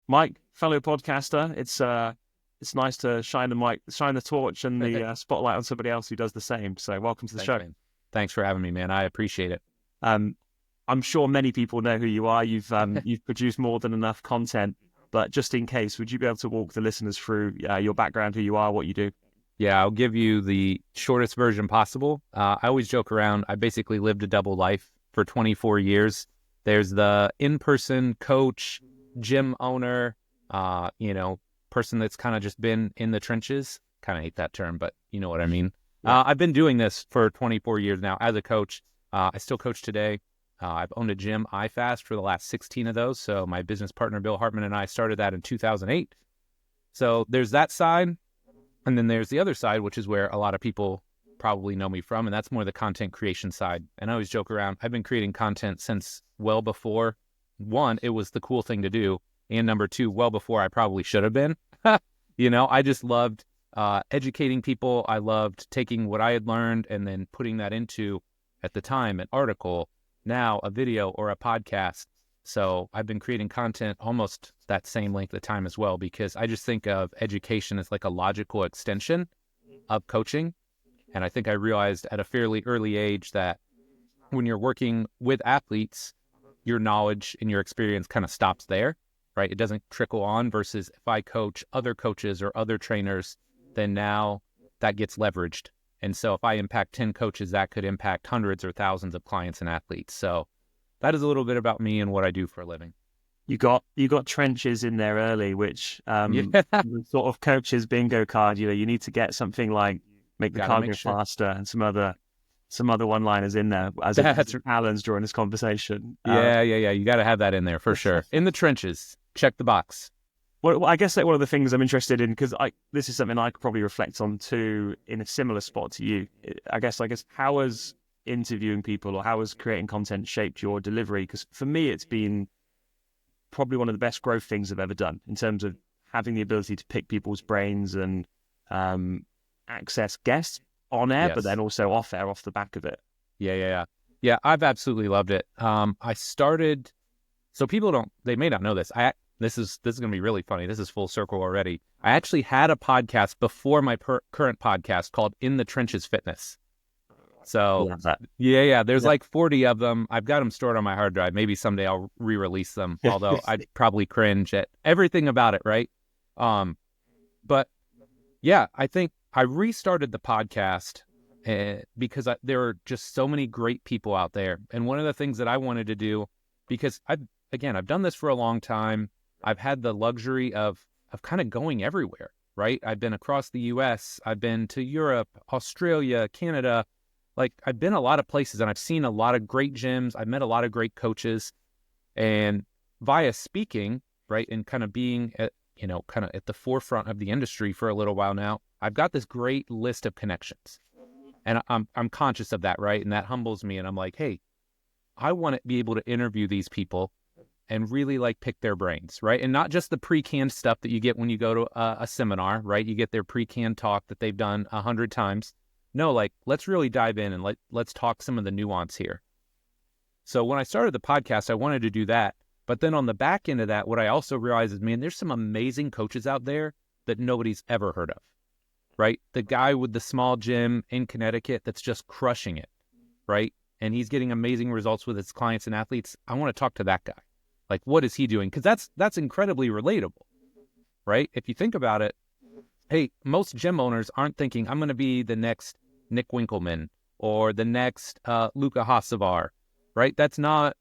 Mike, fellow podcaster. It's nice to shine the torch and the spotlight on somebody else who does the same. So welcome to the Thanks, show. man. Thanks for having me, man. I appreciate it. Um, I'm sure many people know who you are. You've produced more than enough content, but just in case, would you be able to walk the listeners through your background, who you are, what you do? Yeah, I'll give you the shortest version possible. I always joke around. I basically lived a double life for 24 years. There's the in-person coach, gym owner, person that's kind of just been in the trenches. Kind of hate that term, but you know what I mean. Yeah. I've been doing this for 24 years now as a coach. I still coach today. I've owned a gym, IFAST, for the last 16 of those. So my business partner, Bill Hartman, and I started that in 2008. So there's that side. And then there's the other side, which is where a lot of people probably know me from, and that's more the content creation side. And I always joke around, I've been creating content since well before, one, it was the cool thing to do, and number two, well before I probably should have been. I just loved educating people. I loved taking what I had learned and then putting that into, at the time, an article, now a video or a podcast. So I've been creating content almost that same length of time as well, because I just think of education as like a logical extension of coaching. And I think I realized at a fairly early age that when you're working with athletes, your knowledge and your experience kind of stops there, right? It doesn't trickle on, versus if I coach other coaches or other trainers, then now that gets leveraged. And so if I impact 10 coaches, that could impact hundreds or thousands of clients and athletes. So that is a little bit about me and what I do for a living. You got trenches in there early, which Yeah, the sort of coaches bingo card. You need to get something like make the gotta car make go sure. faster and some other one-liners in there as That's Alan's during this conversation. yeah. You got to have that in there for sure. In the trenches, check the box. Well, I guess that one of the things I'm interested in, because this is something I could probably reflect on too in a similar spot to you. I guess how has interviewing people or how has creating content shaped your delivery? Because for me, it's been probably one of the best growth things I've ever done in terms of having the ability to pick people's brains and access guests on air, but then Yes. also off air, off the back of it. Yeah, I've absolutely loved it. I started, so they may not know this. This is going to be really funny. This is full circle already. I actually had a podcast before my current podcast called In the Trenches Fitness. So Love that. yeah, there's Yeah. like 40 of them. I've got them stored on my hard drive. Maybe someday I'll re-release them, although I'd probably cringe at everything about it, right? But yeah, I think I restarted the podcast because there are just so many great people out there. And one of the things that I wanted to do, because I've done this for a long time. I've had the luxury of kind of going everywhere, right? I've been across the US, I've been to Europe, Australia, Canada. Like, I've been a lot of places and I've seen a lot of great gyms. I've met a lot of great coaches, and via speaking, right, and kind of being kind of at the forefront of the industry for a little while now, I've got this great list of connections, and I'm conscious of that, right? And that humbles me. And I'm like, hey, I want to be able to interview these people and really like pick their brains, right? And not just the pre-canned stuff that you get when you go to a seminar, right? You get their pre-canned talk that they've done 100 times. No, like, let's really dive in and let's talk some of the nuance here. So when I started the podcast, I wanted to do that. But then on the back end of that, what I also realized is, man, there's some amazing coaches out there that nobody's ever heard of, right? The guy with the small gym in Connecticut that's just crushing it, right? And he's getting amazing results with his clients and athletes. I want to talk to that guy. Like, what is he doing? Because that's incredibly relatable, right? If you think about it, hey, most gym owners aren't thinking, I'm going to be the next Nick Winkelman or the next Luka Hasavar, right? That's not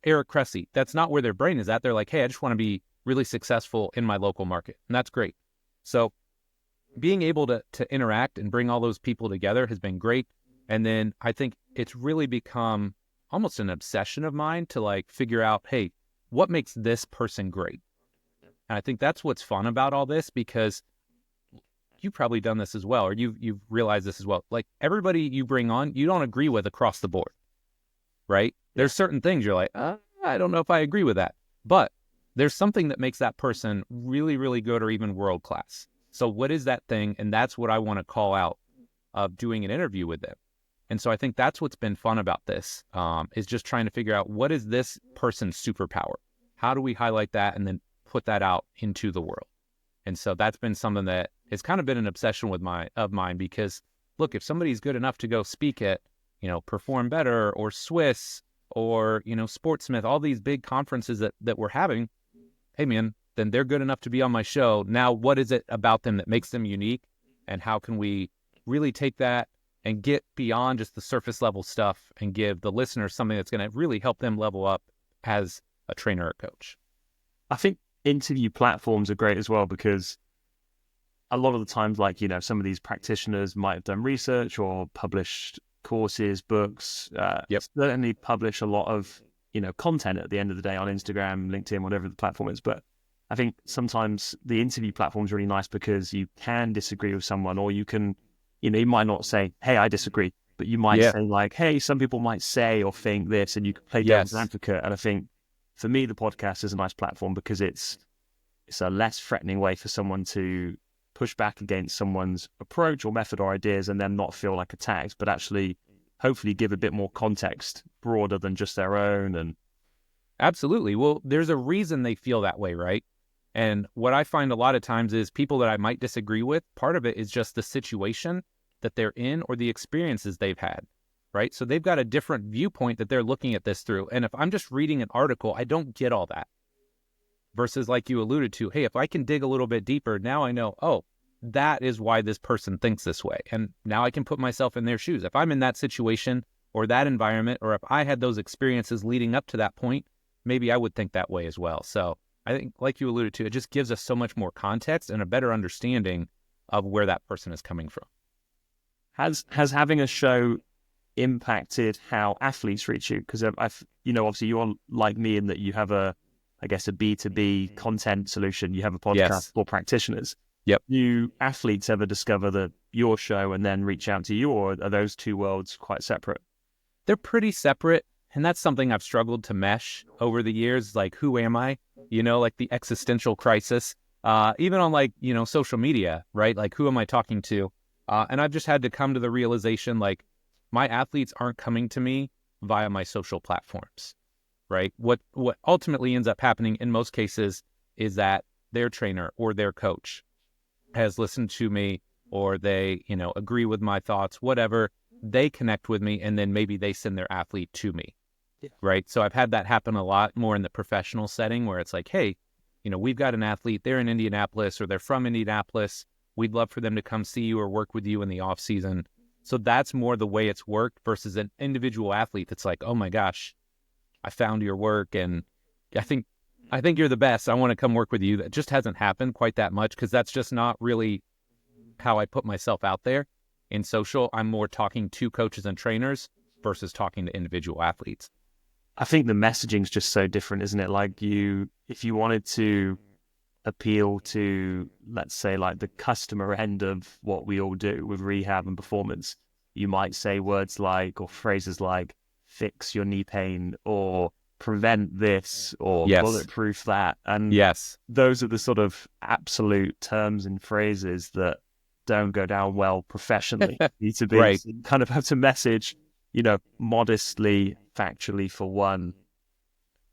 Eric Cressy. That's not where their brain is at. They're like, hey, I just want to be really successful in my local market. And that's great. So being able to interact and bring all those people together has been great. And then I think it's really become almost an obsession of mine to like figure out, hey, what makes this person great? And I think that's what's fun about all this, because you've probably done this as well, or you've realized this as well. Like, everybody you bring on, you don't agree with across the board, right? There's certain things you're like, I don't know if I agree with that. But there's something that makes that person really, really good or even world class. So what is that thing? And that's what I want to call out of doing an interview with them. And so I think that's what's been fun about this, is just trying to figure out, what is this person's superpower? How do we highlight that and then put that out into the world. And so that's been something that has kind of been an obsession of mine because, look, if somebody's good enough to go speak at, Perform Better or Swiss or, Sportsmith, all these big conferences that we're having, hey, man, then they're good enough to be on my show. Now, what is it about them that makes them unique? And how can we really take that and get beyond just the surface level stuff and give the listeners something that's going to really help them level up as a trainer or coach? I think interview platforms are great as well because a lot of the times, like, some of these practitioners might have done research or published courses, books, certainly publish a lot of, content at the end of the day on Instagram, LinkedIn, whatever the platform is. But I think sometimes the interview platform is really nice because you can disagree with someone, or you can, you might not say, hey, I disagree, but you might say like, hey, some people might say or think this, and you can play devil's advocate. And I think for me, the podcast is a nice platform because it's a less threatening way for someone to push back against someone's approach or method or ideas and then not feel like attacked, but actually hopefully give a bit more context broader than just their own. And absolutely. Well, there's a reason they feel that way, right? And what I find a lot of times is people that I might disagree with, part of it is just the situation that they're in or the experiences they've had, right? So they've got a different viewpoint that they're looking at this through. And if I'm just reading an article, I don't get all that. Versus, like you alluded to, hey, if I can dig a little bit deeper, now I know, oh, that is why this person thinks this way. And now I can put myself in their shoes. If I'm in that situation or that environment, or if I had those experiences leading up to that point, maybe I would think that way as well. So I think, like you alluded to, it just gives us so much more context and a better understanding of where that person is coming from. Has having a show impacted how athletes reach you? Because obviously you're like me in that you have a B2B content solution. You have a podcast for practitioners. Yep. Do athletes ever discover your show and then reach out to you, or are those two worlds quite separate? They're pretty separate. And that's something I've struggled to mesh over the years. Like, who am I? Like the existential crisis, even on social media, right? Like, who am I talking to? And I've just had to come to the realization, like, my athletes aren't coming to me via my social platforms, right? What ultimately ends up happening in most cases is that their trainer or their coach has listened to me, or they, agree with my thoughts, whatever, they connect with me, and then maybe they send their athlete to me. Yeah. Right. So I've had that happen a lot more in the professional setting where it's like, hey, we've got an athlete, they're in Indianapolis or they're from Indianapolis. We'd love for them to come see you or work with you in the off season. So that's more the way it's worked versus an individual athlete that's like, oh my gosh, I found your work and I think you're the best. I want to come work with you. That just hasn't happened quite that much because that's just not really how I put myself out there. In social, I'm more talking to coaches and trainers versus talking to individual athletes. I think the messaging's just so different, isn't it? Like if you wanted to appeal to, let's say, like the customer end of what we all do with rehab and performance, you might say words like, or phrases like, fix your knee pain, or prevent this, or bulletproof that. And those are the sort of absolute terms and phrases that don't go down well professionally. Need to be right. You kind of have to message, modestly, factually for one,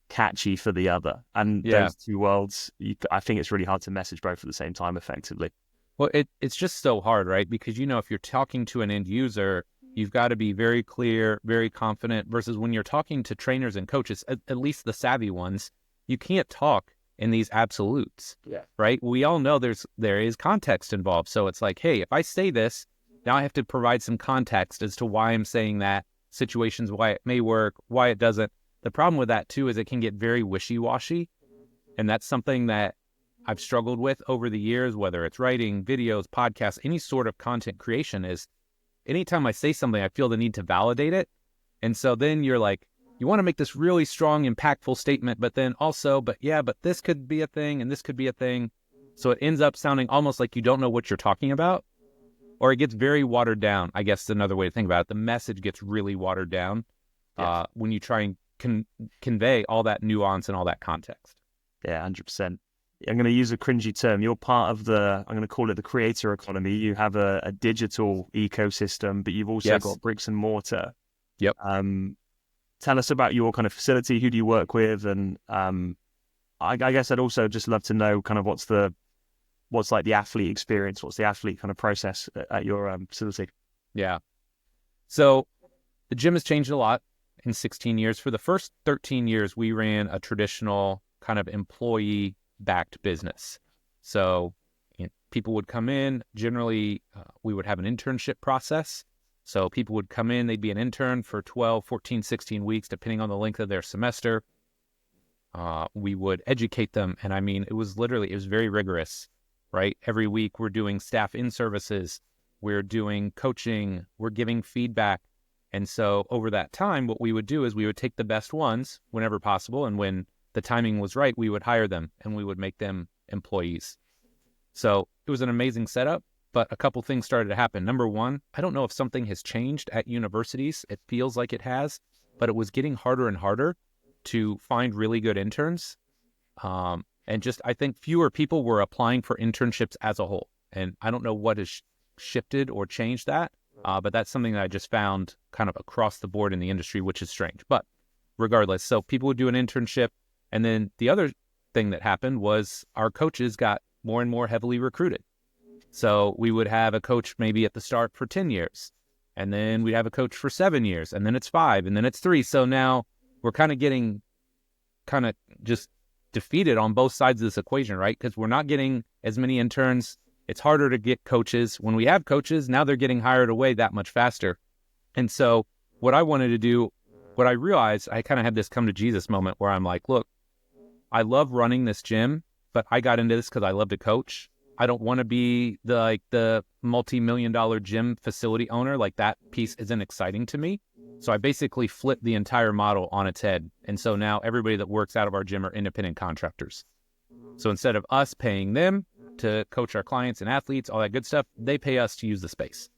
catchy for the other. And those two worlds, I think it's really hard to message both at the same time effectively. Well, it's just so hard, right? Because, if you're talking to an end user, you've got to be very clear, very confident, versus when you're talking to trainers and coaches, at least the savvy ones, you can't talk in these absolutes, right? We all know there is context involved. So it's like, hey, if I say this, now I have to provide some context as to why I'm saying that, situations, why it may work, why it doesn't. The problem with that too is it can get very wishy-washy. And that's something that I've struggled with over the years, whether it's writing, videos, podcasts, any sort of content creation, is anytime I say something, I feel the need to validate it. And so then you're like, you want to make this really strong, impactful statement, but then also, but this could be a thing and this could be a thing. So it ends up sounding almost like you don't know what you're talking about, or it gets very watered down. I guess another way to think about it, the message gets really watered down when you try and convey all that nuance and all that context. Yeah, 100%. I'm going to use a cringy term. You're part of I'm going to call it the creator economy. You have a digital ecosystem, but you've also got bricks and mortar. Yep. Tell us about your kind of facility. Who do you work with? And I guess I'd also just love to know kind of what's like the athlete experience, what's the athlete kind of process at your facility. Yeah. So the gym has changed a lot in 16 years. For the first 13 years, we ran a traditional kind of employee-backed business. So people would come in. Generally, we would have an internship process. So people would come in, they'd be an intern for 12, 14, 16 weeks, depending on the length of their semester. We would educate them. And I mean, it was very rigorous, right? Every week we're doing staff in services, we're doing coaching, we're giving feedback. And so over that time, what we would do is we would take the best ones whenever possible. And when the timing was right, we would hire them and we would make them employees. So it was an amazing setup, but a couple things started to happen. Number one, I don't know if something has changed at universities. It feels like it has, but it was getting harder and harder to find really good interns. And just, I think fewer people were applying for internships as a whole. And I don't know what has shifted or changed that, but that's something that I just found kind of across the board in the industry, which is strange. But regardless, so people would do an internship. And then the other thing that happened was our coaches got more and more heavily recruited. So we would have a coach maybe at the start for 10 years, and then we'd have a coach for 7 years, and then it's 5, and then it's 3. So now we're kind of getting just defeated on both sides of this equation, right? Because we're not getting as many interns. It's harder to get coaches. When we have coaches, now they're getting hired away that much faster. And so what I wanted to do, what I realized, I kind of had this come to Jesus moment where I'm like, look, I love running this gym, but I got into this because I love to coach. I don't want to be the multi-million-dollar gym facility owner. Like, that piece isn't exciting to me. So I basically flipped the entire model on its head. And so now everybody that works out of our gym are independent contractors. So instead of us paying them to coach our clients and athletes, all that good stuff, they pay us to use the space.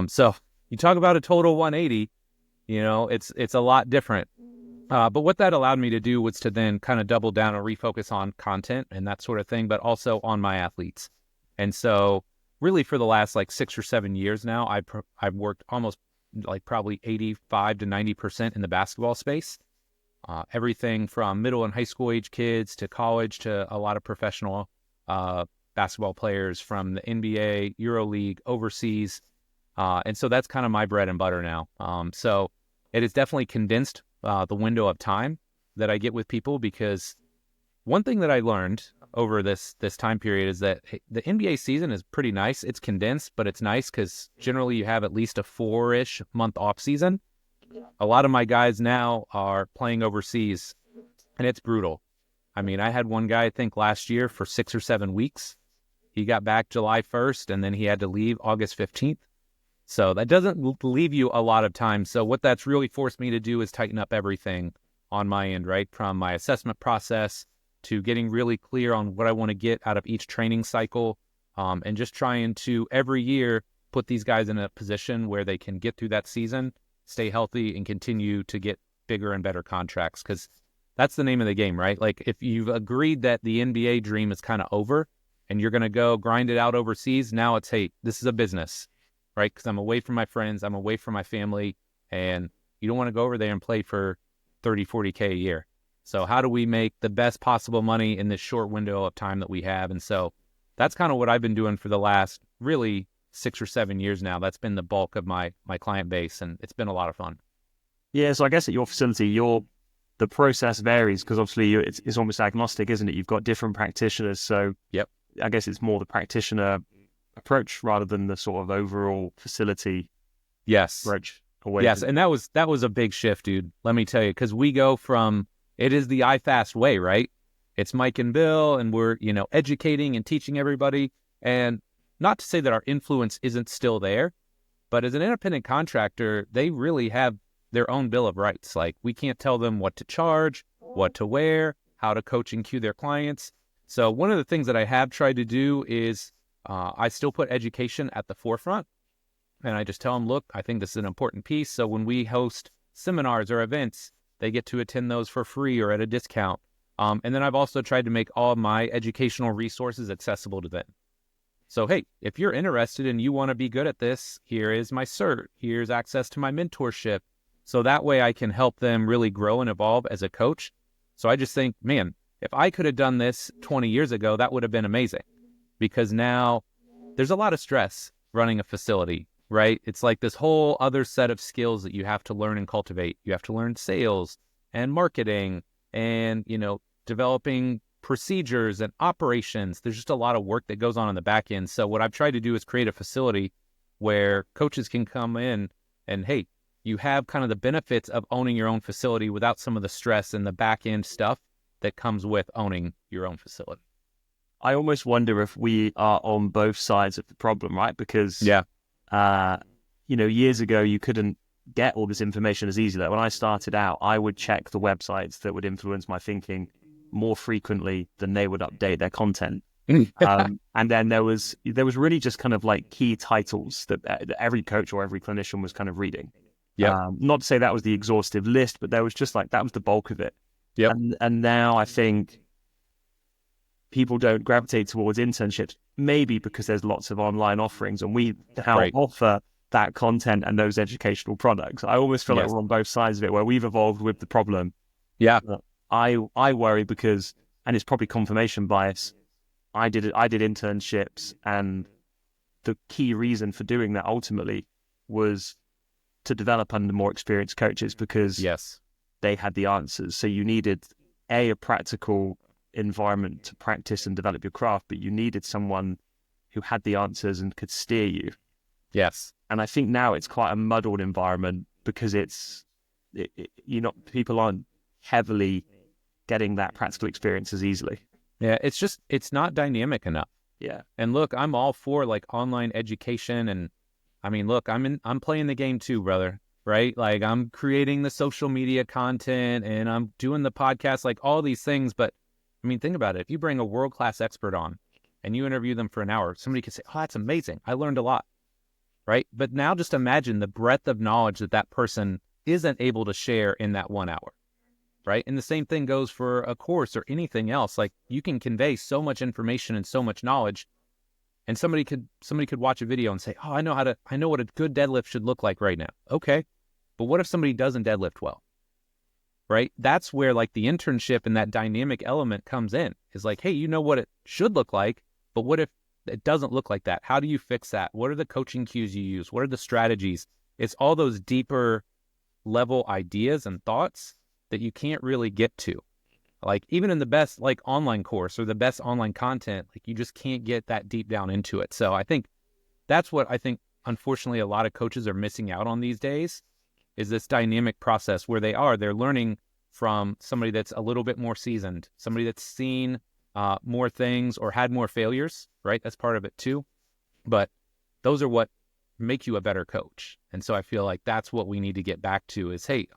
So you talk about a total 180, it's a lot different. But what that allowed me to do was to then kind of double down and refocus on content and that sort of thing, but also on my athletes. And so really for the last 6 or 7 years now, I've worked almost probably 85 to 90% in the basketball space. Everything from middle and high school age kids to college to a lot of professional basketball players from the NBA, EuroLeague, overseas. And so that's kind of my bread and butter now. So it has definitely condensed the window of time that I get with people, because one thing that I learned over this time period is that the NBA season is pretty nice. It's condensed, but it's nice because generally you have at least a 4-ish month off season. A lot of my guys now are playing overseas, and it's brutal. I mean, I had one guy, I think last year, for 6 or 7 weeks. He got back July 1st, and then he had to leave August 15th. So that doesn't leave you a lot of time. So what that's really forced me to do is tighten up everything on my end, right? From my assessment process to getting really clear on what I want to get out of each training cycle, and just trying to every year put these guys in a position where they can get through that season, stay healthy, and continue to get bigger and better contracts. Because that's the name of the game, right? Like, if you've agreed that the NBA dream is kind of over and you're going to go grind it out overseas, now it's, hey, this is a business. Right? Because I'm away from my friends, I'm away from my family, and you don't want to go over there and play for 30, 40K a year. So how do we make the best possible money in this short window of time that we have? And so that's kind of what I've been doing for the last really 6 or 7 years now. That's been the bulk of my client base, and it's been a lot of fun. Yeah, so I guess at your facility, the process varies because obviously it's almost agnostic, isn't it? You've got different practitioners, so yep. I guess it's more the practitioner approach rather than the sort of overall facility approach. Yes, and that was a big shift, dude. Let me tell you, because we go from, it is the IFAST way, right? It's Mike and Bill, and we're educating and teaching everybody. And not to say that our influence isn't still there, but as an independent contractor, they really have their own bill of rights. Like, we can't tell them what to charge, what to wear, how to coach and cue their clients. So one of the things that I have tried to do is I still put education at the forefront, and I just tell them, look, I think this is an important piece. So when we host seminars or events, they get to attend those for free or at a discount. And then I've also tried to make all of my educational resources accessible to them. So, hey, if you're interested and you want to be good at this, here is my cert. Here's access to my mentorship. So that way I can help them really grow and evolve as a coach. So I just think, man, if I could have done this 20 years ago, that would have been amazing, because now there's a lot of stress running a facility, right? It's like this whole other set of skills that you have to learn and cultivate. You have to learn sales and marketing and, developing procedures and operations. There's just a lot of work that goes on the back end. So what I've tried to do is create a facility where coaches can come in and, hey, you have kind of the benefits of owning your own facility without some of the stress and the back end stuff that comes with owning your own facility. I almost wonder if we are on both sides of the problem, right? Because, years ago, you couldn't get all this information as easily. Like when I started out, I would check the websites that would influence my thinking more frequently than they would update their content. And then there was really just kind of like key titles that every coach or every clinician was kind of reading. Not to say that was the exhaustive list, but there was just like, that was the bulk of it. And now I think people don't gravitate towards internships, maybe because there's lots of online offerings and we now offer that content and those educational products. I almost feel like we're on both sides of it, where we've evolved with the problem. I worry because, and it's probably confirmation bias, I did internships, and the key reason for doing that ultimately was to develop under more experienced coaches, because they had the answers. So you needed a practical environment to practice and develop your craft, but you needed someone who had the answers and could steer you. And I think now it's quite a muddled environment, because people aren't heavily getting that practical experience as easily. It's not dynamic enough. And look, I'm all for like online education, and I mean, look, I'm playing the game too, brother, right? Like I'm creating the social media content and I'm doing the podcast, like all these things. But I mean, think about it. If you bring a world-class expert on and you interview them for an hour, somebody could say, oh, that's amazing. I learned a lot, right? But now just imagine the breadth of knowledge that person isn't able to share in that 1 hour, right? And the same thing goes for a course or anything else. Like you can convey so much information and so much knowledge, and somebody could watch a video and say, oh, I know what a good deadlift should look like right now. Okay. But what if somebody doesn't deadlift well? Right? That's where like the internship and that dynamic element comes in. Is like, hey, you know what it should look like, but what if it doesn't look like that? How do you fix that? What are the coaching cues you use? What are the strategies? It's all those deeper level ideas and thoughts that you can't really get to. Like even in the best like online course or the best online content, like you just can't get that deep down into it. So I think that's what I think unfortunately a lot of coaches are missing out on these days, is this dynamic process where they're learning from somebody that's a little bit more seasoned, somebody that's seen more things or had more failures, right? That's part of it too. But those are what make you a better coach. And so I feel like that's what we need to get back to is, hey,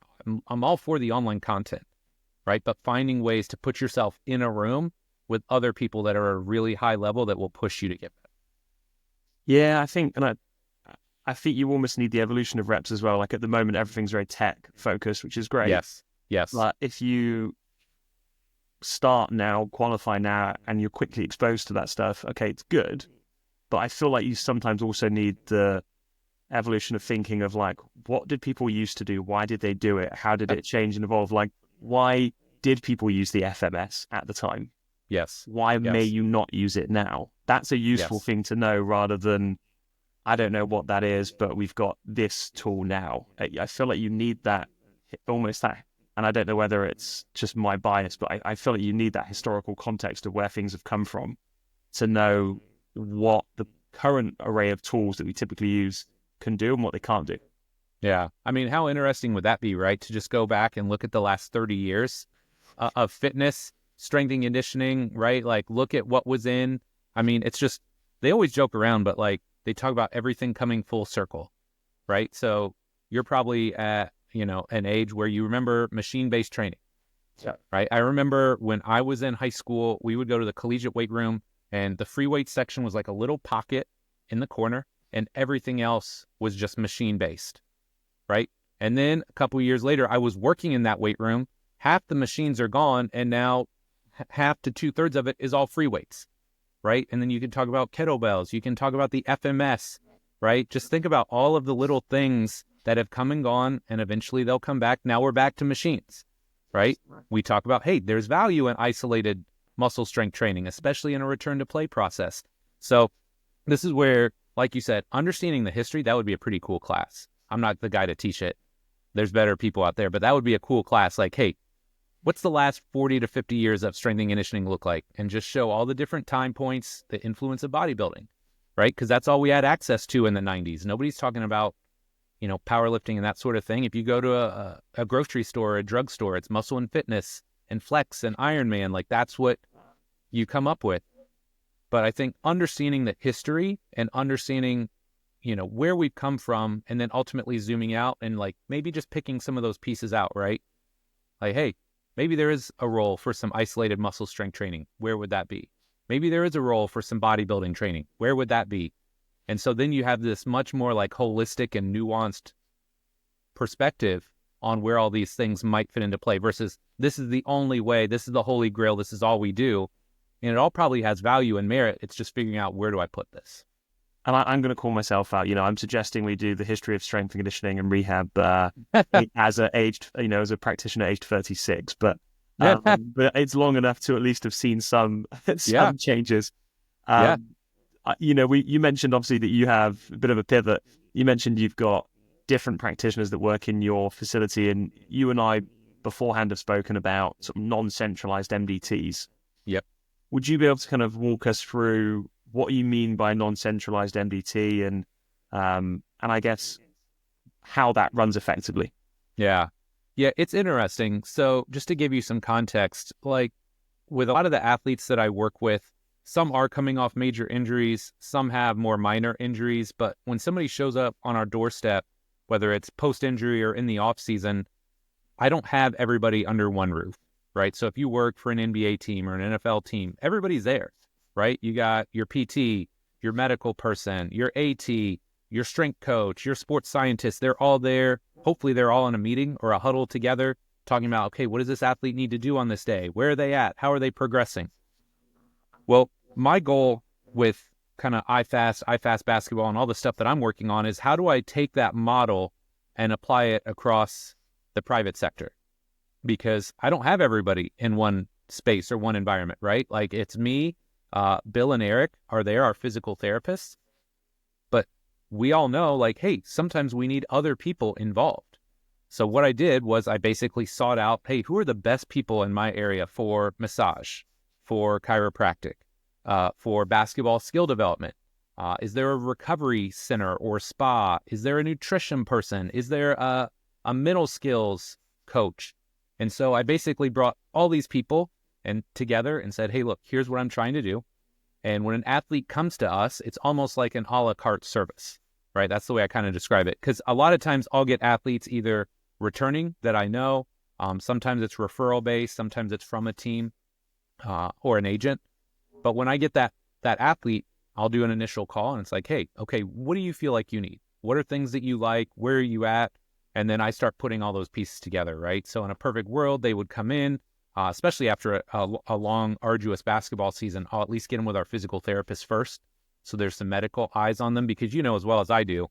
I'm all for the online content, right? But finding ways to put yourself in a room with other people that are at a really high level that will push you to get better. Yeah, I think you almost need the evolution of reps as well. Like at the moment, everything's very tech focused, which is great. Yes. But if you start now, qualify now, and you're quickly exposed to that stuff, okay, it's good. But I feel like you sometimes also need the evolution of thinking of like, what did people used to do? Why did they do it? How did it change and evolve? Like, why did people use the FMS at the time? Why may you not use it now? That's a useful thing to know, rather than, I don't know what that is, but we've got this tool now. I feel like you need that, almost that, and I don't know whether it's just my bias, but I feel like you need that historical context of where things have come from to know what the current array of tools that we typically use can do and what they can't do. Yeah. I mean, how interesting would that be, right? To just go back and look at the last 30 years of fitness, strength and conditioning, right? Like look at what was in, I mean, it's just, they always joke around, but like they talk about everything coming full circle, right? So you're probably at, an age where you remember machine-based training, right? I remember when I was in high school, we would go to the collegiate weight room and the free weight section was like a little pocket in the corner and everything else was just machine-based, right? And then a couple of years later, I was working in that weight room. Half the machines are gone and now half to 2/3 of it is all free weights, right? And then you can talk about kettlebells. You can talk about the FMS, right? Just think about all of the little things that have come and gone, and eventually they'll come back. Now we're back to machines. right? We talk about, hey, there's value in isolated muscle strength training, especially in a return to play process. So this is where, like you said, understanding the history, that would be a pretty cool class. I'm not the guy to teach it. There's better people out there, but that would be a cool class. Like, hey, what's the last 40 to 50 years of strengthening and conditioning look like? And just show all the different time points, the influence of bodybuilding, right? Because that's all we had access to in the 90s. Nobody's talking about, powerlifting and that sort of thing. If you go to a grocery store or a drugstore, it's Muscle and Fitness and Flex and Ironman. Like, that's what you come up with. But I think understanding the history and understanding, where we've come from, and then ultimately zooming out and like maybe just picking some of those pieces out, right? Like, hey, maybe there is a role for some isolated muscle strength training. Where would that be? Maybe there is a role for some bodybuilding training. Where would that be? And so then you have this much more like holistic and nuanced perspective on where all these things might fit into play versus this is the only way, this is the holy grail, this is all we do. And it all probably has value and merit. It's just figuring out, where do I put this? And I'm going to call myself out. I'm suggesting we do the history of strength and conditioning and rehab as a practitioner aged 36. But it's long enough to at least have seen some changes. You mentioned obviously that you have a bit of a pivot. You mentioned you've got different practitioners that work in your facility, and you and I beforehand have spoken about sort of non-centralized MDTs. Yep. Would you be able to kind of walk us through what you mean by non-centralized MDT and I guess how that runs effectively? Yeah, it's interesting. So just to give you some context, like with a lot of the athletes that I work with, some are coming off major injuries, some have more minor injuries, but when somebody shows up on our doorstep, whether it's post-injury or in the off season, I don't have everybody under one roof, right? So if you work for an NBA team or an NFL team, everybody's there, right? You got your PT, your medical person, your AT, your strength coach, your sports scientist, they're all there. Hopefully they're all in a meeting or a huddle together talking about, okay, what does this athlete need to do on this day? Where are they at? How are they progressing? Well, my goal with kind of IFAST basketball and all the stuff that I'm working on is, how do I take that model and apply it across the private sector? Because I don't have everybody in one space or one environment, right? Like, it's me, Bill and Eric are there, our physical therapists. But we all know, like, hey, sometimes we need other people involved. So what I did was I basically sought out, hey, who are the best people in my area for massage, for chiropractic, for basketball skill development? Is there a recovery center or spa? Is there a nutrition person? Is there a mental skills coach? And so I basically brought all these people together and said, hey, look, here's what I'm trying to do. And when an athlete comes to us, it's almost like an a la carte service, right? That's the way I kind of describe it. Because a lot of times I'll get athletes either returning that I know, sometimes it's referral based, sometimes it's from a team or an agent. But when I get that athlete, I'll do an initial call and it's like, hey, okay, what do you feel like you need? What are things that you like? Where are you at? And then I start putting all those pieces together, right? So in a perfect world, they would come in, especially after a long, arduous basketball season. I'll at least get them with our physical therapist first. So there's some medical eyes on them, because you know as well as I do,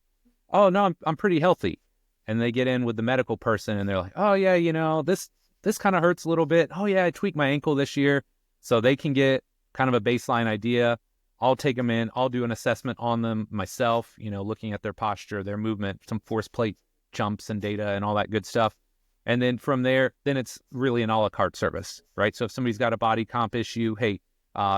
oh, no, I'm pretty healthy. And they get in with the medical person and they're like, oh, yeah, this kind of hurts a little bit. Oh, yeah, I tweaked my ankle this year. So they can get kind of a baseline idea. I'll take them in. I'll do an assessment on them myself, looking at their posture, their movement, some force plate jumps and data and all that good stuff. And then from there, then it's really an a la carte service, right? So if somebody's got a body comp issue, hey,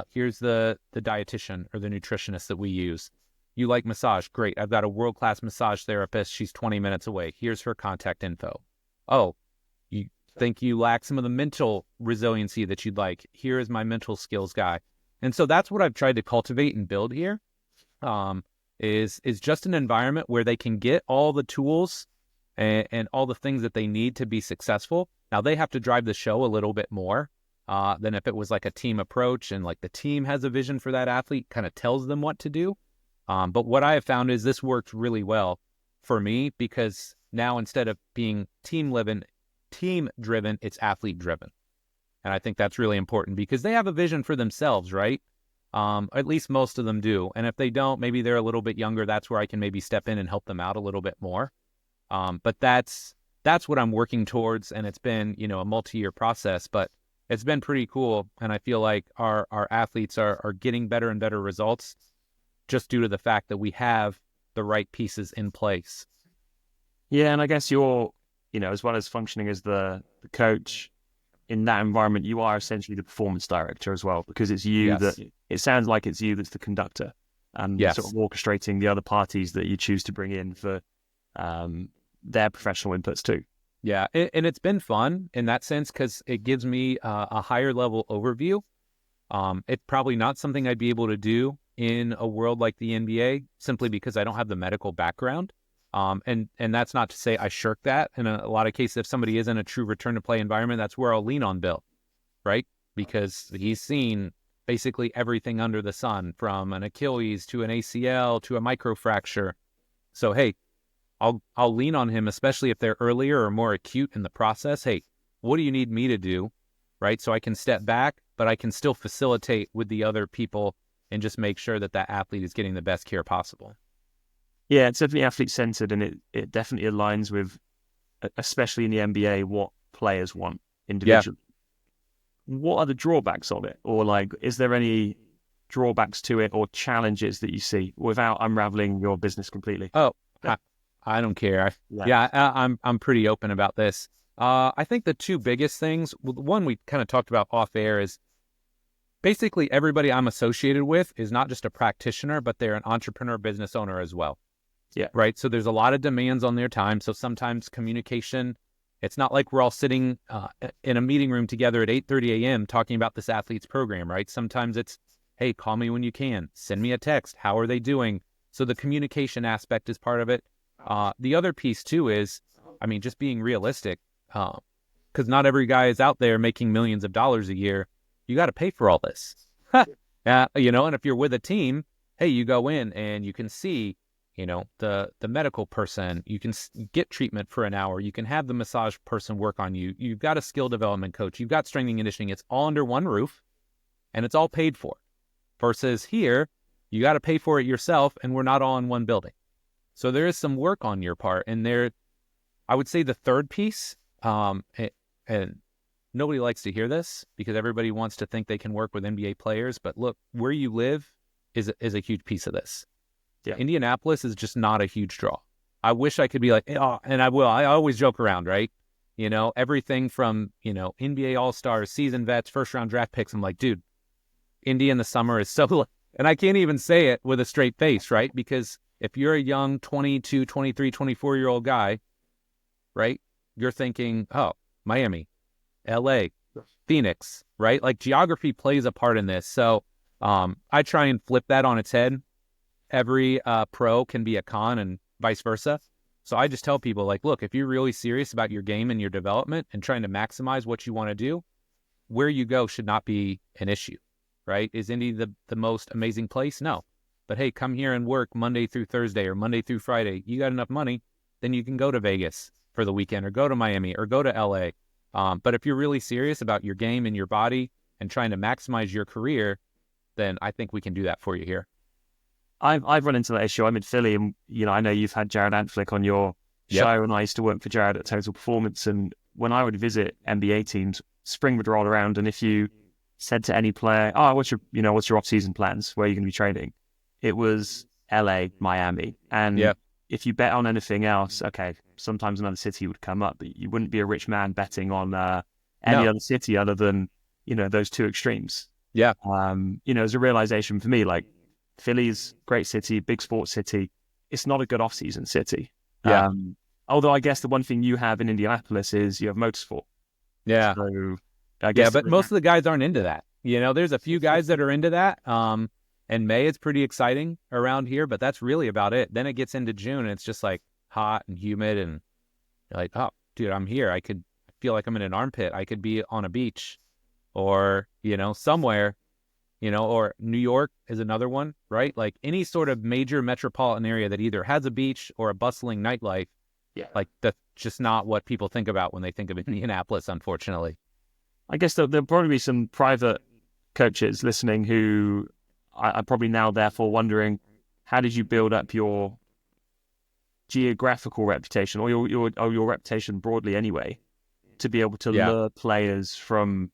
here's the dietitian or the nutritionist that we use. You like massage? Great. I've got a world-class massage therapist. She's 20 minutes away. Here's her contact info. Oh, you think you lack some of the mental resiliency that you'd like? Here is my mental skills guy. And so that's what I've tried to cultivate and build here, is just an environment where they can get all the tools and all the things that they need to be successful. Now, they have to drive the show a little bit more than if it was like a team approach and like the team has a vision for that athlete, kind of tells them what to do. But what I have found is this worked really well for me, because now instead of being team driven, it's athlete driven. And I think that's really important because they have a vision for themselves, right? At least most of them do. And if they don't, maybe they're a little bit younger. That's where I can maybe step in and help them out a little bit more. But that's that's what I'm working towards. And it's been, a multi-year process, but it's been pretty cool. And I feel like our athletes are getting better and better results just due to the fact that we have the right pieces in place. Yeah, and I guess you're, as well as functioning as the coach in that environment, you are essentially the performance director as well, because it's you that, it sounds like it's you that's the conductor and sort of orchestrating the other parties that you choose to bring in for their professional inputs too. Yeah, and it's been fun in that sense because it gives me a higher level overview. It's probably not something I'd be able to do in a world like the NBA simply because I don't have the medical background. And that's not to say I shirk that. In a lot of cases, if somebody is in a true return to play environment, that's where I'll lean on Bill, right? Because he's seen basically everything under the sun, from an Achilles to an ACL to a microfracture. So, hey, I'll lean on him, especially if they're earlier or more acute in the process. Hey, what do you need me to do, right? So I can step back, but I can still facilitate with the other people and just make sure that that athlete is getting the best care possible. Yeah, it's definitely athlete-centered, and it definitely aligns with, especially in the NBA, what players want individually. Yeah. What are the drawbacks of it? Or is there any drawbacks to it or challenges that you see without unraveling your business completely? Oh, I don't care. I'm pretty open about this. I think the two biggest things, one we kind of talked about off air, is basically everybody I'm associated with is not just a practitioner, but they're an entrepreneur, business owner as well. Yeah. Right. So there's a lot of demands on their time. So sometimes communication, it's not like we're all sitting in a meeting room together at 8:30 a.m. talking about this athlete's program, right? Sometimes it's, hey, call me when you can. Send me a text. How are they doing? So the communication aspect is part of it. The other piece too is, just being realistic, because not every guy is out there making millions of dollars a year. You got to pay for all this, and if you're with a team, hey, you go in and you can see, the medical person, you can get treatment for an hour. You can have the massage person work on you. You've got a skill development coach. You've got strength and conditioning. It's all under one roof and it's all paid for. Versus here, you got to pay for it yourself and we're not all in one building. So there is some work on your part. And I would say the third piece, and nobody likes to hear this because everybody wants to think they can work with NBA players. But look, where you live is a huge piece of this. Yeah. Indianapolis is just not a huge draw. I wish I could be like, oh, and I will. I always joke around, right? Everything from, NBA All-Stars, seasoned vets, first-round draft picks. I'm like, dude, Indy in the summer is so... And I can't even say it with a straight face, right? Because if you're a young 22, 23, 24-year-old guy, right, you're thinking, oh, Miami, LA, Phoenix, right? Like geography plays a part in this. So I try and flip that on its head. Every pro can be a con and vice versa. So I just tell people, look, if you're really serious about your game and your development and trying to maximize what you want to do, where you go should not be an issue, right? Is Indy the most amazing place? No. But hey, come here and work Monday through Thursday or Monday through Friday. You got enough money, then you can go to Vegas for the weekend or go to Miami or go to LA. But if you're really serious about your game and your body and trying to maximize your career, then I think we can do that for you here. I've run into that issue. I'm in Philly, and I know you've had Jared Antflick on your show, and I used to work for Jared at Total Performance. And when I would visit NBA teams, spring would roll around, and if you said to any player, "Oh, what's your off-season plans? Where are you going to be training?" It was LA, Miami, and if you bet on anything else, okay, sometimes another city would come up, but you wouldn't be a rich man betting on any other city other than those two extremes. Yeah. It's a realization for me, Philly's great city, big sports city. It's not a good off-season city. Yeah. Although I guess the one thing you have in Indianapolis is you have motorsport. Yeah. So I guess but most of the guys aren't into that. There's a few guys that are into that. And May is pretty exciting around here, but that's really about it. Then it gets into June and it's just hot and humid and you're like, oh, dude, I'm here. I could feel like I'm in an armpit. I could be on a beach or, somewhere. Or New York is another one, right? Any sort of major metropolitan area that either has a beach or a bustling nightlife, that's just not what people think about when they think of Indianapolis, unfortunately. I guess there'll probably be some private coaches listening who are probably now therefore wondering, how did you build up your geographical reputation or your reputation broadly anyway, to be able to lure players from,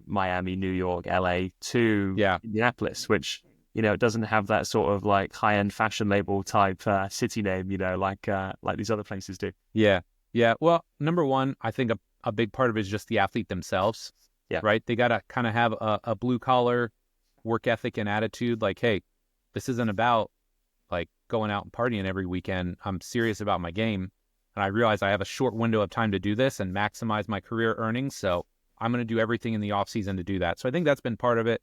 Miami, New York, LA to Indianapolis, which, it doesn't have that sort of like high-end fashion label type city name, like these other places do. Yeah. Yeah. Well, number one, I think a big part of it is just the athlete themselves. Yeah. Right. They got to kind of have a blue collar work ethic and attitude. Like, hey, this isn't about like going out and partying every weekend. I'm serious about my game. And I realize I have a short window of time to do this and maximize my career earnings. So I'm going to do everything in the off season to do that. So I think that's been part of it.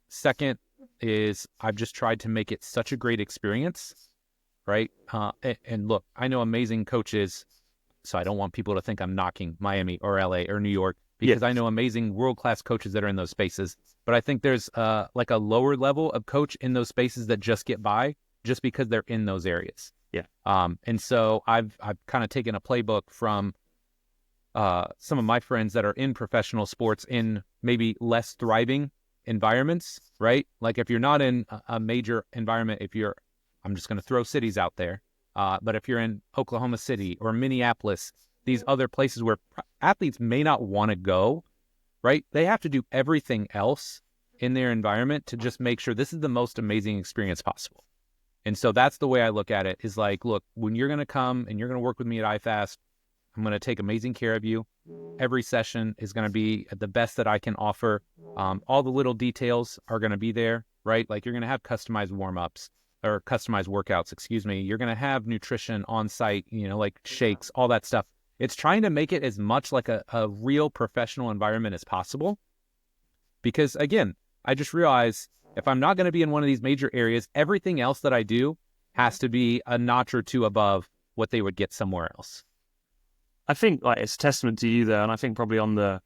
Second is I've just tried to make it such a great experience. Right. And look, I know amazing coaches, so I don't want people to think I'm knocking Miami or LA or New York, because I know amazing world-class coaches that are in those spaces. But I think there's like a lower level of coach in those spaces that just get by just because they're in those areas. Yeah. And so I've kind of taken a playbook from some of my friends that are in professional sports in maybe less thriving environments, right? Like if you're not in a major environment, I'm just going to throw cities out there. But if you're in Oklahoma City or Minneapolis, these other places where athletes may not want to go, right? They have to do everything else in their environment to just make sure this is the most amazing experience possible. And so that's the way I look at it, is like, look, when you're going to come and you're going to work with me at IFAST, I'm going to take amazing care of you. Every session is going to be the best that I can offer. All the little details are going to be there, right? Like you're going to have customized warm-ups or customized workouts, You're going to have nutrition on site, like shakes, all that stuff. It's trying to make it as much like a real professional environment as possible. Because again, I just realized if I'm not going to be in one of these major areas, everything else that I do has to be a notch or two above what they would get somewhere else. I think like it's a testament to you there, and I think probably on the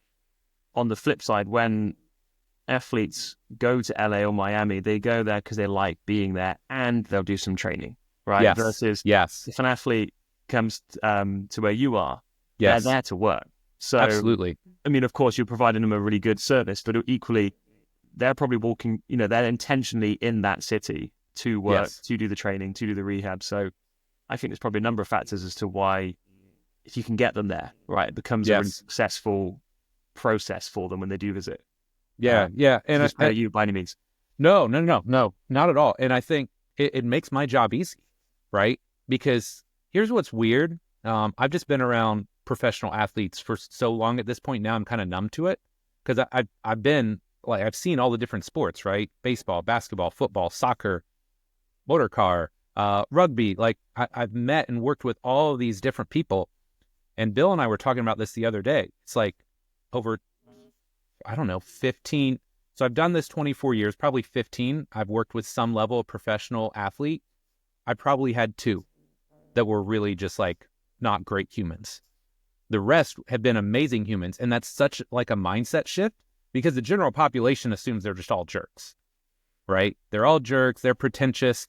flip side, when athletes go to LA or Miami, they go there because they like being there and they'll do some training, right? Yes. Versus if an athlete comes to where you are, they're there to work. So absolutely. I mean, of course, you're providing them a really good service, but equally, they're probably walking, they're intentionally in that city to work, to do the training, to do the rehab. So I think there's probably a number of factors as to why, if you can get them there, right, it becomes a really successful process for them when they do visit. And you by any means. No, not at all. And I think it makes my job easy, right? Because here's what's weird. I've just been around professional athletes for so long at this point now, I'm kind of numb to it, because I've seen all the different sports, right? Baseball, basketball, football, soccer, motor car, rugby. Like I've met and worked with all of these different people. And Bill and I were talking about this the other day. It's like over, 15. So I've done this 24 years, probably 15. I've worked with some level of professional athlete. I probably had 2 that were really just like not great humans. The rest have been amazing humans. And that's such like a mindset shift, because the general population assumes they're just all jerks, right? They're all jerks. They're pretentious.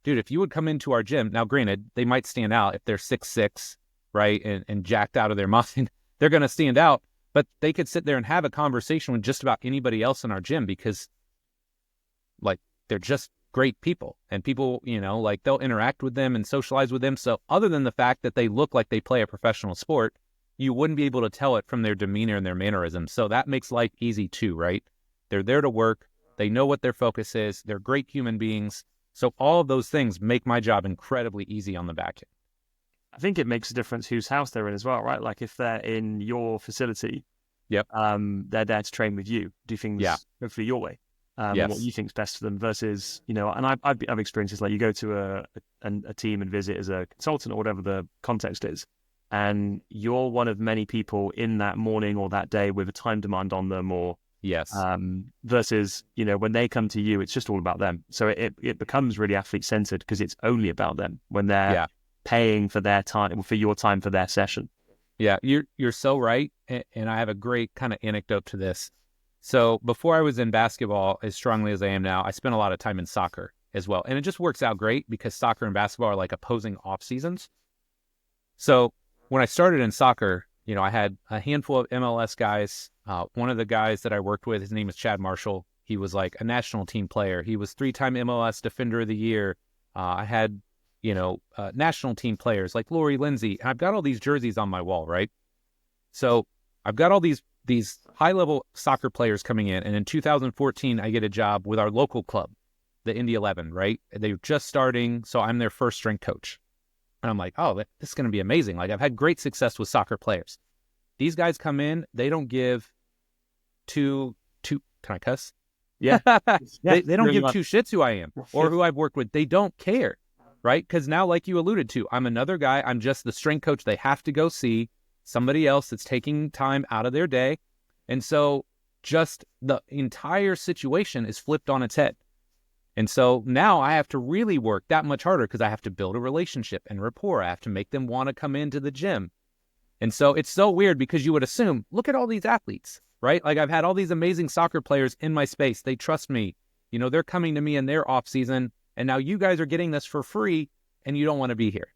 Dude, if you would come into our gym, now granted, they might stand out if they're 6'6", right? And jacked out of their mind, they're going to stand out. But they could sit there and have a conversation with just about anybody else in our gym, because like they're just great people, and people, like they'll interact with them and socialize with them. So other than the fact that they look like they play a professional sport, you wouldn't be able to tell it from their demeanor and their mannerisms. So that makes life easy too, right? They're there to work. They know what their focus is. They're great human beings. So all of those things make my job incredibly easy on the back end. I think it makes a difference whose house they're in as well, right? Like if they're in your facility, they're there to train with you, do things hopefully your way, and what you think's best for them. Versus, and I've experienced this, like you go to a team and visit as a consultant or whatever the context is, and you're one of many people in that morning or that day with a time demand on them, or versus when they come to you, it's just all about them. So it becomes really athlete centered because it's only about them when they're paying for their time, for your time, for their session. Yeah, you're so right. And I have a great kind of anecdote to this. So before I was in basketball as strongly as I am now, I spent a lot of time in soccer as well. And it just works out great because soccer and basketball are like opposing off seasons. So when I started in soccer, I had a handful of MLS guys. One of the guys that I worked with, his name is Chad Marshall. He was like a national team player. He was 3-time MLS Defender of the Year. I had, national team players like Lori Lindsay. And I've got all these jerseys on my wall, right? So I've got all these high-level soccer players coming in. And in 2014, I get a job with our local club, the Indy 11, right? They're just starting, so I'm their first strength coach. And I'm like, oh, this is going to be amazing. Like, I've had great success with soccer players. These guys come in, they don't give two, can I cuss? Yeah. They don't give two shits who I am or who I've worked with. They don't care, right? Because now, like you alluded to, I'm another guy. I'm just the strength coach. They have to go see somebody else that's taking time out of their day. And so just the entire situation is flipped on its head. And so now I have to really work that much harder because I have to build a relationship and rapport. I have to make them want to come into the gym. And so it's so weird because you would assume, look at all these athletes, right? Like, I've had all these amazing soccer players in my space. They trust me. They're coming to me in their off season. And now you guys are getting this for free and you don't want to be here.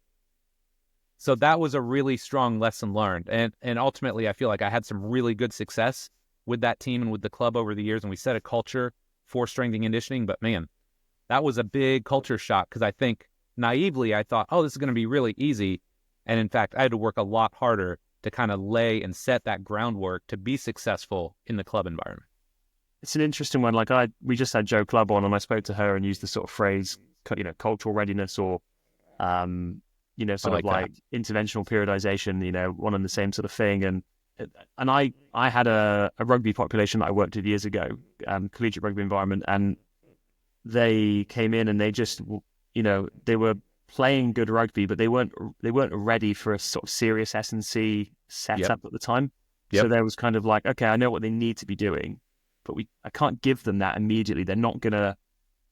So that was a really strong lesson learned. And ultimately, I feel like I had some really good success with that team and with the club over the years. And we set a culture for strength and conditioning. But man, that was a big culture shock because I think naively, I thought, oh, this is going to be really easy. And in fact, I had to work a lot harder to kind of lay and set that groundwork to be successful in the club environment. It's an interesting one. Like we just had Joe Clubb on and I spoke to her and used the sort of phrase, cultural readiness or, sort of like interventional periodization, one and the same sort of thing. And I had a rugby population that I worked with years ago, collegiate rugby environment, and they came in and they just, they were playing good rugby, but they weren't ready for a sort of serious S&C setup at the time. So there was kind of like, okay, I know what they need to be doing, but I can't give them that immediately. They're not gonna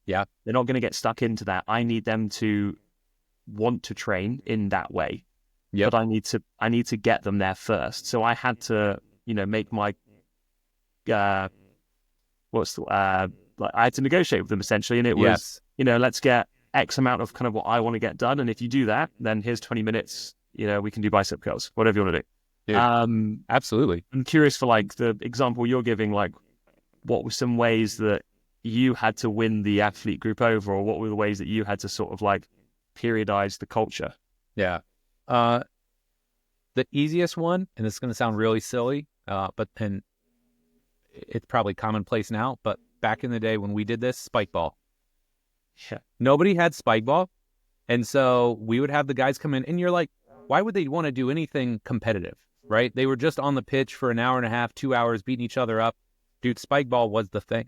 get stuck into that. I need them to want to train in that way. But I need to get them there first. So I had to, make my I had to negotiate with them essentially, and it was, let's get X amount of kind of what I want to get done. And if you do that, then here's 20 minutes, we can do bicep curls, whatever you want to do. Dude, absolutely. I'm curious for like the example you're giving, like what were some ways that you had to win the athlete group over, or what were the ways that you had to sort of like periodize the culture? Yeah. The easiest one, and this is going to sound really silly, but it's probably commonplace now, but back in the day when we did this, spike ball. Yeah. Nobody had spike ball. And so we would have the guys come in and you're like, why would they want to do anything competitive, right? They were just on the pitch for an hour and a half, 2 hours, beating each other up. Dude, spike ball was the thing.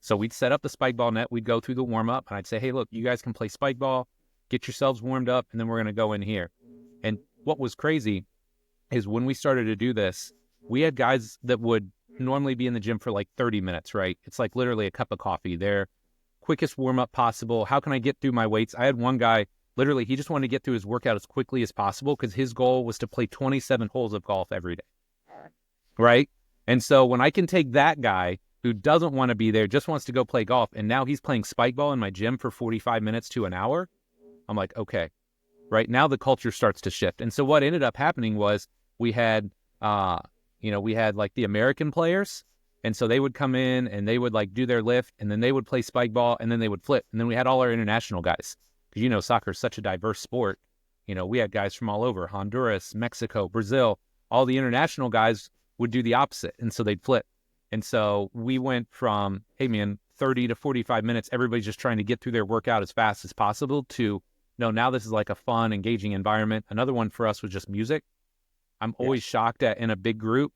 So we'd set up the spike ball net. We'd go through the warm up and I'd say, hey, look, you guys can play spike ball, get yourselves warmed up, and then we're going to go in here. And what was crazy is when we started to do this, we had guys that would normally be in the gym for like 30 minutes, right? It's like literally a cup of coffee. They're quickest warm up possible. How can I get through my weights? I had one guy, literally, he just wanted to get through his workout as quickly as possible because his goal was to play 27 holes of golf every day, right? And so when I can take that guy who doesn't want to be there, just wants to go play golf, and now he's playing spike ball in my gym for 45 minutes to an hour, I'm like, okay, right? Now the culture starts to shift. And so what ended up happening was we had like the American players. And so they would come in and they would like do their lift and then they would play spike ball and then they would flip. And then we had all our international guys because, soccer is such a diverse sport. We had guys from all over, Honduras, Mexico, Brazil. All the international guys would do the opposite. And so they'd flip. And so we went from, hey man, 30 to 45 minutes, everybody's just trying to get through their workout as fast as possible to, no, now this is like a fun, engaging environment. Another one for us was just music. I'm always shocked at in a big group,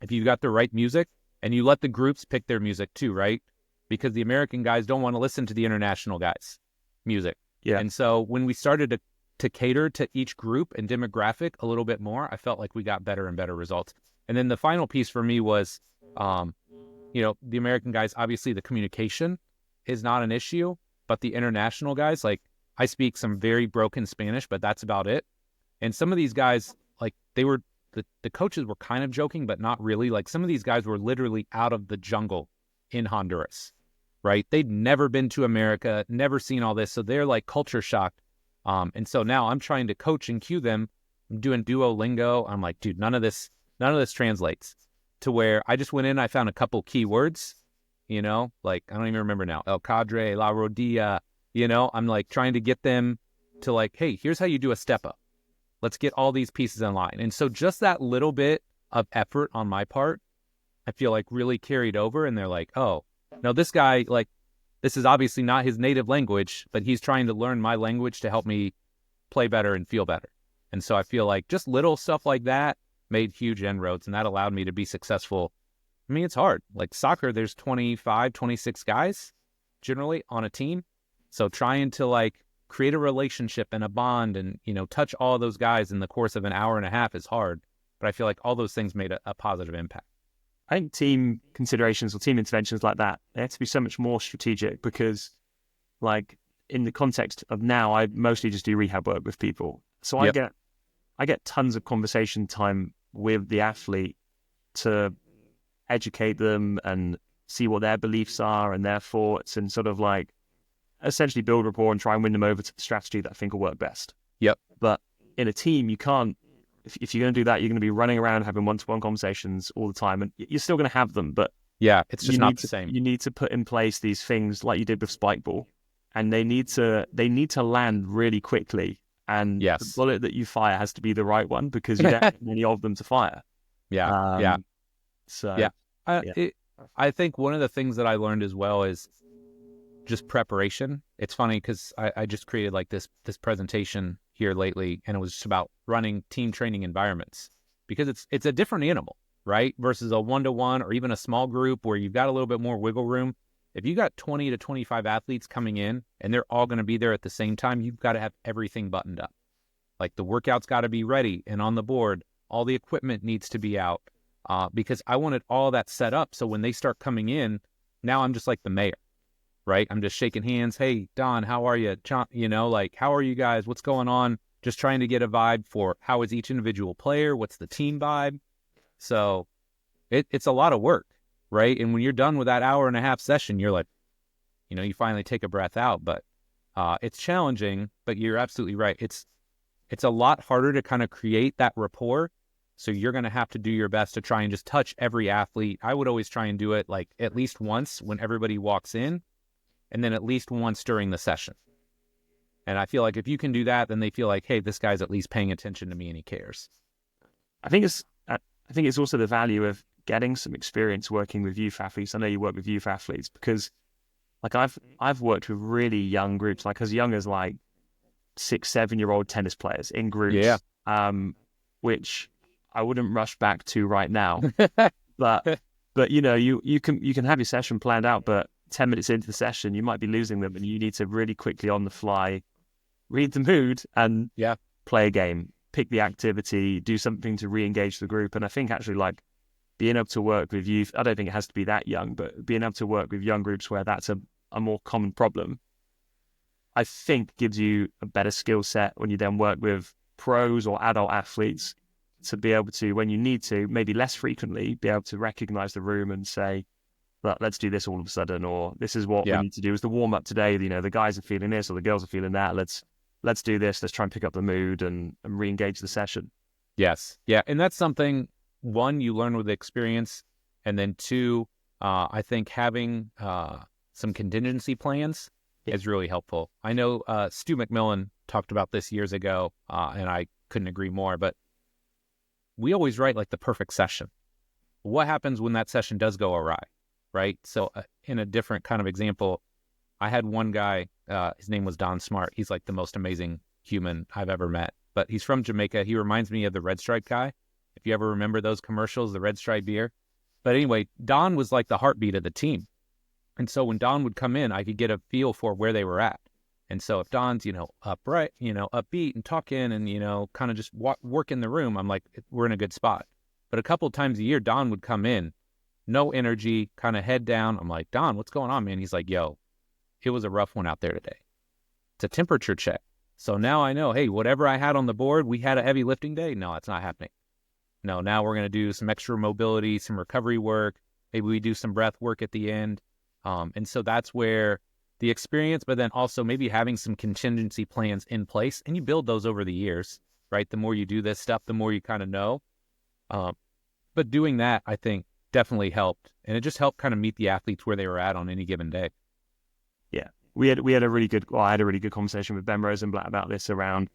if you got the right music, and you let the groups pick their music too, right? Because the American guys don't want to listen to the international guys' music. Yeah. And so when we started to cater to each group and demographic a little bit more, I felt like we got better and better results. And then the final piece for me was, the American guys, obviously the communication is not an issue, but the international guys, like I speak some very broken Spanish, but that's about it. And some of these guys, like the coaches were kind of joking, but not really. Like some of these guys were literally out of the jungle in Honduras, right? They'd never been to America, never seen all this. So they're like culture shocked. And so now I'm trying to coach and cue them. I'm doing Duolingo. I'm like, dude, none of this translates to where I just went in. I found a couple keywords, like, I don't even remember now. El Cadre, La Rodilla, I'm like trying to get them to like, hey, here's how you do a step up. Let's get all these pieces in line. And so just that little bit of effort on my part, I feel like really carried over. And they're like, oh, no, this guy, like, this is obviously not his native language, but he's trying to learn my language to help me play better and feel better. And so I feel like just little stuff like that made huge inroads, and that allowed me to be successful. I mean, it's hard. Like soccer, there's 25, 26 guys generally on a team. So trying to like create a relationship and a bond and, you know, touch all those guys in the course of an hour and a half is hard. But I feel like all those things made a positive impact. I think team considerations or team interventions like that, they have to be so much more strategic because, like, in the context of now, I mostly just do rehab work with people. So I get tons of conversation time with the athlete to educate them and see what their beliefs are and their thoughts and sort of like essentially build rapport and try and win them over to the strategy that I think will work best. Yep. But in a team, you can't, if you're going to do that, you're going to be running around having one-to-one conversations all the time, and you're still going to have them, but yeah, it's just not the same. You need to put in place these things like you did with spike ball, and they need to land really quickly. And the bullet that you fire has to be the right one because you don't have many of them to fire. Yeah. So I think one of the things that I learned as well is just preparation. It's funny because I just created like this presentation here lately, and it was just about running team training environments because it's a different animal, right? Versus a 1-to-1 or even a small group where you've got a little bit more wiggle room. If you got 20 to 25 athletes coming in and they're all going to be there at the same time, you've got to have everything buttoned up. Like the workout's got to be ready and on the board. All the equipment needs to be out because I wanted all that set up. So when they start coming in, now I'm just like the mayor, right? I'm just shaking hands. Hey, Don, how are you? You know, like, how are you guys? What's going on? Just trying to get a vibe for how is each individual player? What's the team vibe? So it's a lot of work, right? And when you're done with that hour and a half session, you're like, you know, you finally take a breath out, but it's challenging, but you're absolutely right. It's a lot harder to kind of create that rapport. So you're going to have to do your best to try and just touch every athlete. I would always try and do it like at least once when everybody walks in, and then at least once during the session. And I feel like if you can do that, then they feel like, hey, this guy's at least paying attention to me and he cares. I think it's also the value of getting some experience working with youth athletes. I know you work with youth athletes because like I've worked with really young groups, like as young as like 6-7-year-old tennis players in groups, which I wouldn't rush back to right now. but you know, you can have your session planned out, but 10 minutes into the session, you might be losing them, and you need to really quickly on the fly read the mood and play a game, pick the activity, do something to re-engage the group. And I think actually like being able to work with youth, I don't think it has to be that young, but being able to work with young groups where that's a more common problem, I think gives you a better skill set when you then work with pros or adult athletes to be able to, when you need to, maybe less frequently, be able to recognize the room and say, well, let's do this all of a sudden, or this is what we need to do. Is the warm up today, you know, the guys are feeling this or the girls are feeling that. Let's do this. Let's try and pick up the mood and re-engage the session. Yes. Yeah. And that's something, one, you learn with experience. And then two, I think having some contingency plans is really helpful. I know Stu McMillan talked about this years ago, and I couldn't agree more, but we always write like the perfect session. What happens when that session does go awry, right? So in a different kind of example, I had one guy, his name was Don Smart. He's like the most amazing human I've ever met, but he's from Jamaica. He reminds me of the Red Stripe guy. If you ever remember those commercials, the Red Stripe beer. But anyway, Don was like the heartbeat of the team. And so when Don would come in, I could get a feel for where they were at. And so if Don's, upright, upbeat and talking and, kind of just work in the room, I'm like, we're in a good spot. But a couple of times a year, Don would come in, no energy, kind of head down. I'm like, Don, what's going on, man? He's like, yo, it was a rough one out there today. It's a temperature check. So now I know, hey, whatever I had on the board, we had a heavy lifting day. No, it's not happening. No, now we're going to do some extra mobility, some recovery work. Maybe we do some breath work at the end. And so that's where the experience, but then also maybe having some contingency plans in place, and you build those over the years, right? The more you do this stuff, the more you kind of know. But doing that, I think, definitely helped. And it just helped kind of meet the athletes where they were at on any given day. Yeah. we had a really good, I had a really good conversation with Ben Rosenblatt about this around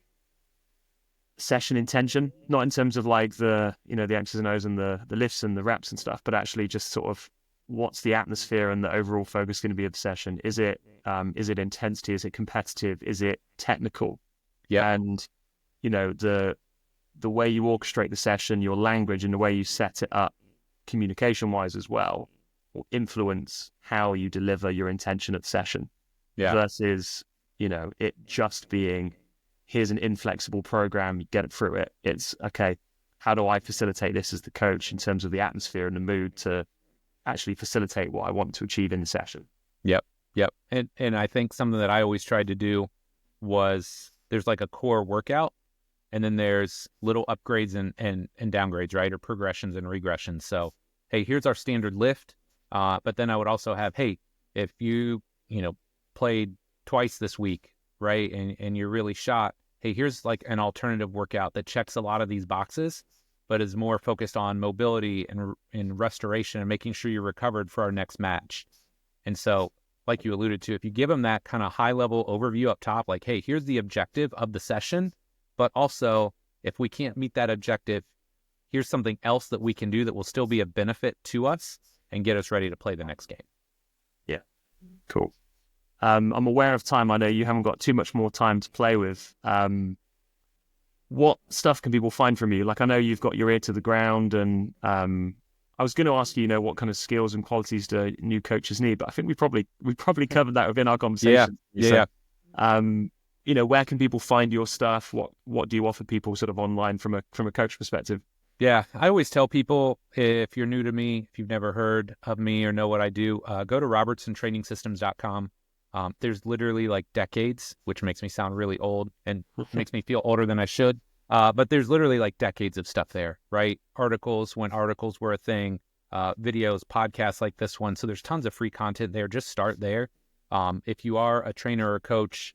session intention, not in terms of like the X's and O's and the lifts and the reps and stuff, but actually just sort of what's the atmosphere and the overall focus going to be of the session? Is it intensity? Is it competitive? Is it technical? Yeah. And the way you orchestrate the session, your language and the way you set it up communication wise as well will influence how you deliver your intention at the session. Yeah. Versus, it just being, here's an inflexible program, you get it through it. It's okay, how do I facilitate this as the coach in terms of the atmosphere and the mood to actually facilitate what I want to achieve in the session? Yep. And I think something that I always tried to do was there's like a core workout, and then there's little upgrades and downgrades, right? Or progressions and regressions. So, hey, here's our standard lift. But then I would also have, hey, if you played twice this week, right, and you're really shot, hey, here's like an alternative workout that checks a lot of these boxes, but is more focused on mobility and restoration and making sure you're recovered for our next match. And so, like you alluded to, if you give them that kind of high-level overview up top, like, hey, here's the objective of the session, but also, if we can't meet that objective, here's something else that we can do that will still be a benefit to us and get us ready to play the next game. Yeah, cool. I'm aware of time. I know you haven't got too much more time to play with. What stuff can people find from you? Like, I know you've got your ear to the ground, and I was going to ask you, what kind of skills and qualities do new coaches need? But I think we probably covered that within our conversation. Yeah. Where can people find your stuff? What do you offer people sort of online from a coach perspective? Yeah, I always tell people, if you're new to me, if you've never heard of me or know what I do, go to robertsontrainingsystems.com. There's literally like decades, which makes me sound really old and makes me feel older than I should. But there's literally like decades of stuff there, right? Articles, when articles were a thing, videos, podcasts like this one. So there's tons of free content there. Just start there. If you are a trainer or a coach,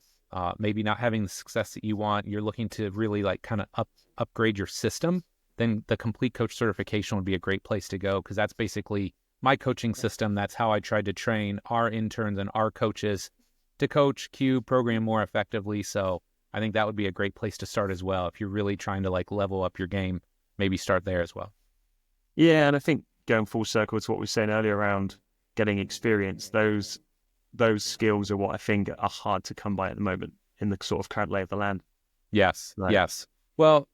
maybe not having the success that you want, you're looking to really like kind of upgrade your system, then the Complete Coach certification would be a great place to go, because that's basically my coaching system. That's how I tried to train our interns and our coaches to coach, cue, program more effectively. So I think that would be a great place to start as well. If you're really trying to like level up your game, maybe start there as well. Yeah, and I think going full circle to what we were saying earlier around getting experience, those skills are what I think are hard to come by at the moment in the sort of current lay of the land. Yes, right. Yes. Well,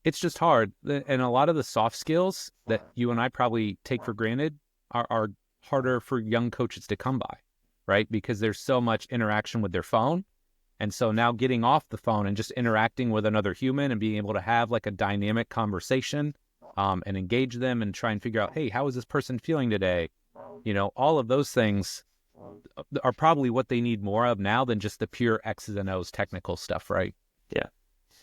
it's just hard. And a lot of the soft skills that you and I probably take for granted are harder for young coaches to come by, right? Because there's so much interaction with their phone. And so now getting off the phone and just interacting with another human and being able to have like a dynamic conversation and engage them and try and figure out, hey, how is this person feeling today? All of those things are probably what they need more of now than just the pure X's and O's technical stuff, right? Yeah.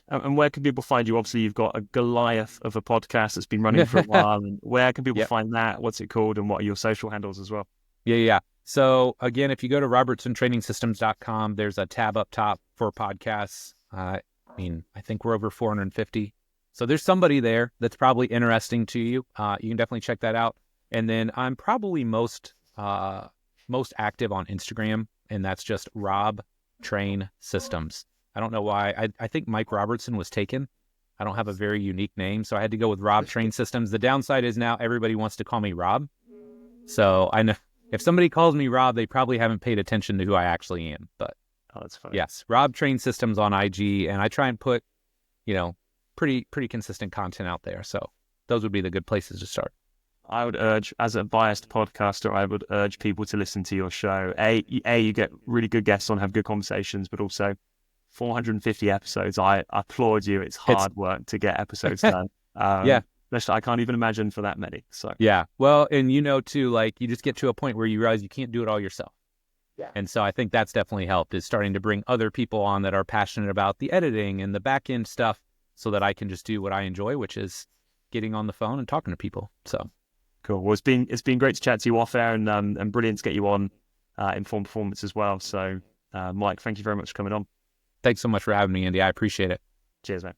And where can people find you? Obviously, you've got a Goliath of a podcast that's been running for a while. And where can people find that? What's it called? And what are your social handles as well? Yeah. So again, if you go to robertsontrainingsystems.com, there's a tab up top for podcasts. I think we're over 450. So there's somebody there that's probably interesting to you. You can definitely check that out. And then I'm probably most active on Instagram, and that's just Rob Train Systems. I don't know why. I think Mike Robertson was taken. I don't have a very unique name, so I had to go with Rob Train Systems. The downside is now everybody wants to call me Rob. So I know if somebody calls me Rob, they probably haven't paid attention to who I actually am. But that's funny. Yes, Rob Train Systems on IG, and I try and put, pretty consistent content out there. So those would be the good places to start. I would urge, as a biased podcaster, I would urge people to listen to your show. You get really good guests on, have good conversations, but also 450 episodes. I applaud you. It's hard work to get episodes done. I can't even imagine for that many. So yeah. Well, and too, like you just get to a point where you realize you can't do it all yourself. Yeah. And so I think that's definitely helped, is starting to bring other people on that are passionate about the editing and the back end stuff, so that I can just do what I enjoy, which is getting on the phone and talking to people. So cool. Well, it's been great to chat to you off air, and brilliant to get you on Informed Performance as well. So Mike, thank you very much for coming on. Thanks so much for having me, Andy. I appreciate it. Cheers, man.